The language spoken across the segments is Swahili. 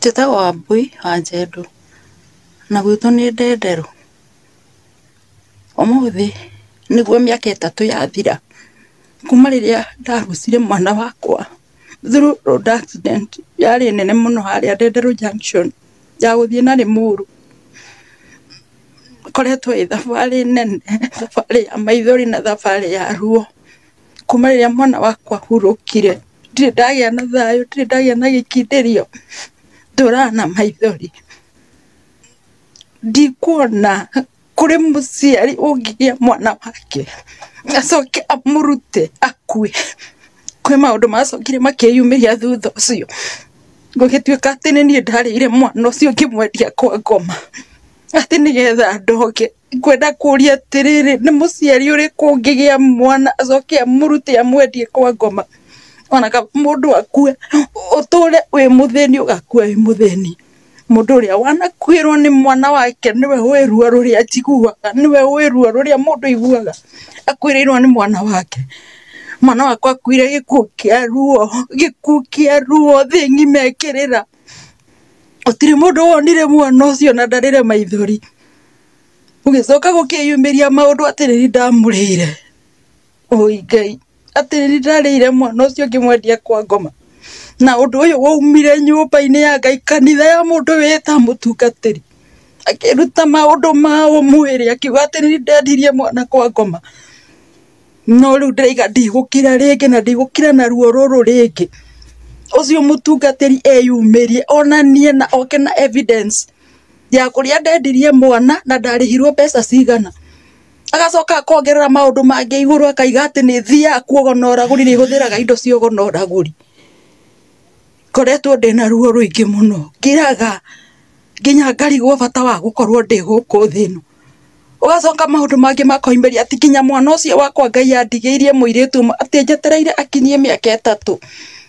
Njĩtagwo Wambui wa Njendu na gwitũ nĩ Ndenderu. Ũmũthĩ nĩguo mĩaka 3 yathira kuma rĩrĩa ndarucire mwana wakwa through road accident yarĩ nene mũno harĩa Ndenderu Junction ya gũthiĩ na Limuru. Koretwo ĩ thabarĩ nene, thabarĩ ya maithori na thabarĩ ya ruo. Kuma rĩrĩa mwana wakwa hurũkire ndirĩ ndagĩa na thayũ, ndirĩ ndagĩa na gĩkindĩrio, ndũraga na maithori. Ndikuona kũrĩ mũciari ũngĩgĩa mwana wake acoke amũrute akue. Kwĩ maũndũ macokire makĩyumĩria thutha ũcio, gũgĩtuĩka atĩ nĩ niĩ ndarĩire mwana ũcio ngĩmwendia kwa ngoma atĩ nĩgetha ndoke. Ngwenda kũũria atĩrĩrĩ, nĩ mũciari ũrĩkũ ũngĩgĩa mwana acoke amũrute amwendie kwa ngoma? Ona kaba mũndũ akue ũtũre wĩ mũthĩni ũgakua wĩ mũthĩni. Mũndũ ũrĩa wanakuĩrwo nĩ mwana wake nĩwe ũĩ ruo rũrĩa njiguaga, nĩwe ũĩ ruo rũrĩa mũndũ aiguaga akuĩrĩirwo nĩ mwana wake. Mwana wakwa akuire gĩkuũ kĩa ruo, thĩ ng'ima ĩkĩrĩra. Gũtirĩ mũndũ wonire mwana ũcio na ndarĩre maithori. Gũgĩcoka gũkĩyumĩria maũndũ atĩ nĩ ndamũrĩire. Oi Ngai, atĩ nĩ ndarĩire mwana ũcio ngĩmwendia kwa ngoma. Na ũndũ ũyũ waumire nyũmba-inĩ ya Ngai, kanitha ya mũndũ wĩta mũtungatĩri, akĩruta maũndũ ma ũmwĩrĩ akiuga atĩ nĩ ndendirie mwana kwa ngoma. No rĩu ndĩraiga ndigũkira rĩngĩ na ndigũkira na ruo rũrũ rĩngĩ. Ũcio mũtungatĩri eyumĩrie onanie na oke na evidence ya kũrĩa ndendirie mwana na ndarĩhirwo mbeca cigana. Agacoka akongerera maũndũ mangĩ igũrũ akaiga atĩ nĩ thiaga kuogona ũragũri, nĩ hũthĩraga indo cia ũgona ũragũri. Koretwo ndĩna ruo rũingĩ mũno, ngĩraga nginya ngarigwo bata wa gũkorwo ndĩ gũkũ thĩ ĩno. Ũgacoka maũndũ mangĩ makoimĩria atĩ nginya mwana ũcio wakwa Ngai yandigĩirie mũirĩtu atĩ njetereire akinyie mĩaka 3,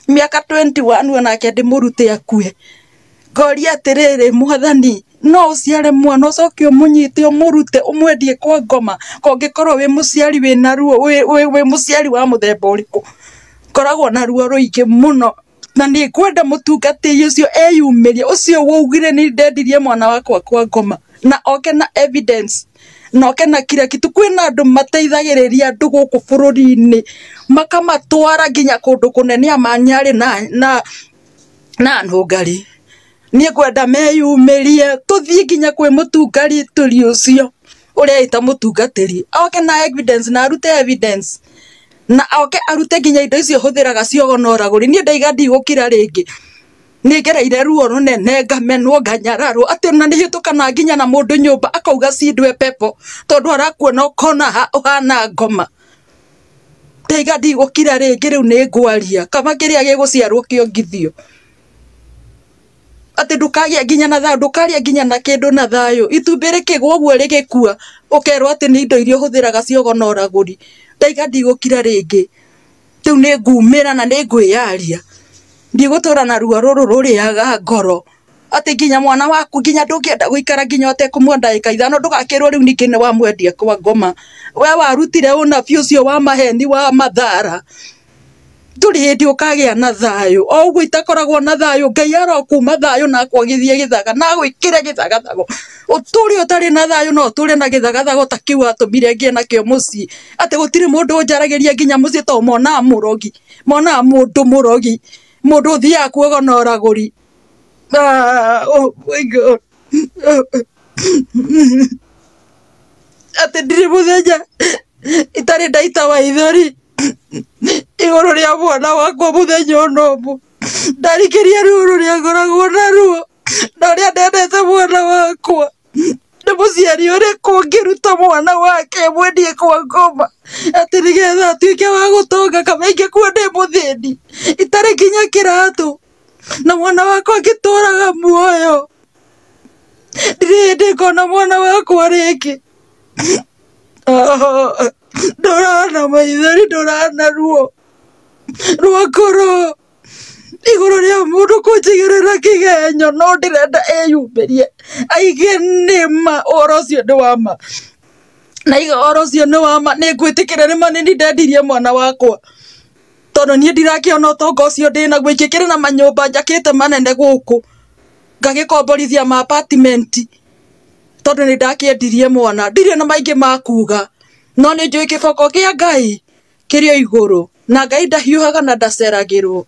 mĩaka 21 onake ndĩmũrute akue. Ngoria atĩrĩrĩ, Mwathani, no ũciare mwana ũcoke ũmũnyite ũmũrute ũmwendie kwa ngoma? Kũngĩkorwo wĩ mũciari wĩna ruo, wĩ mũciari wa mũthemba ũrĩkũ? Ngoragwo na ruo rũingĩ mũno na nĩ ngwenda mũtungatĩri ũcio eyumĩrie, ũcio waugire nĩ ndendirie mwana wakwa kwa ngoma, na oke na evidence, na oke na kila kitu. Kwĩna andũ mateithagĩrĩria andũ gũkũ bũrũri-inĩ makamatwara nginya kũndũ kũnene amanyarĩ na Nũngari. Niĩ ngwenda meyumĩrie, tũthiĩ nginya kwĩ mũtungatĩri ũcio ũrĩa ĩta mũtungatĩri, oke na evidence na arute evidence, na oke arute nginya indo icio hũthĩraga ciogona ũragũri. Niĩ ndaiga ndigũkira rĩngĩ, nĩ ngereire ruo rũnene, ngamenwo, nganyararwo, atĩ ona nĩ hĩtũkana nginya na mũndũ nyũmba akauga cindwe pepo tondũ arakuona ũkona ũhana ngoma. Ndaiga ndigũkira rĩngĩ, rĩu nĩ ngwaria kama kĩrĩa gĩgũciarwo kĩongithio. Atĩ ndũkagĩa nginya na thayũ, ndũkarĩa nginya na kĩndũ na thayũ. Itumbĩ rĩkĩgwa ũguo rĩgĩkua ũkerwo atĩ nĩ indo iria ũhũthĩraga ciogona ũragũri. Ndaiga ndigũkira rĩngĩ, rĩu nĩ ngumĩra na nĩ ngwĩyaria. Ndigũtũra na ruo rũrũ rũrĩaga ngoro, atĩ nginya mwana waku nginya ndũngĩenda gũikara nginya ũtekũmuona ndagĩka ithano, ndũgakĩrwo rĩu ningĩ nĩ wamwendia kwa ngoma. We warutire ũnabi ũcio wa maheni wa mathara, ndũrĩ hĩndĩ ũkagĩa na thayũ. O ũguo itakoragwo na thayũ, Ngai arokuma thayũ na akwagithie gĩthaga na gwĩkĩre gĩthagathago. Ũtũre ũtarĩ na thayũ no ũtũre na gĩthagathago ta kĩu atũmire ngĩe nakĩo mũciĩ. Atĩ gũtirĩ mũndũ ũnjaragĩria nginya mũciĩ to monaga mũrogi, monaga mũndũ mũrogi, mũndũ ũthiaga kuogona ũragũri. Oh my God. Atĩ ndirĩ mũthenya itarĩ ndaita maithori igũrũ rĩa mwana wakwa mũthenya ona ũmwe. Ndarikĩria ruo rũrĩa ngoragwo naruo na ũrĩa ndendete mwana wakwa. Nĩ mũciari ũrĩkũ ũngĩruta mwana wake mwendie kwa ngoma atĩ nĩgetha atuĩke wa gũtonga, kana ingĩkua ndĩ mũthĩni itarĩ nginya kĩratũ na mwana wakwa ngĩtũraga muoyo? Ndirĩ hĩndĩ ngona mwana wakwa rĩngĩ. Ndũrana maithori, ndũrana ruo rwa ngoro igũrũ rĩa mũndũ kũnjigĩrĩra kĩgenyo. No ndĩrenda eyumĩrie aige nĩma ũhoro ũcio nĩ wama, na iga ũhoro ũcio nĩ wama, nĩ ngwĩtĩkĩra nĩma nĩ niĩ ndendirie mwana wakwa. Tondũ niĩ ndirakĩona ũtonga ũcio ndĩnaguo, ingĩkĩrĩ na manyũmba njakĩte manene gũkũ, ngagikomborithia ma apartment tondu ni ndakiendirie mwana ndire na maingi makuga no ni njui kiboko kia Ngai kirio iguru na Ngai ndahiuhaga na ndaceragirwo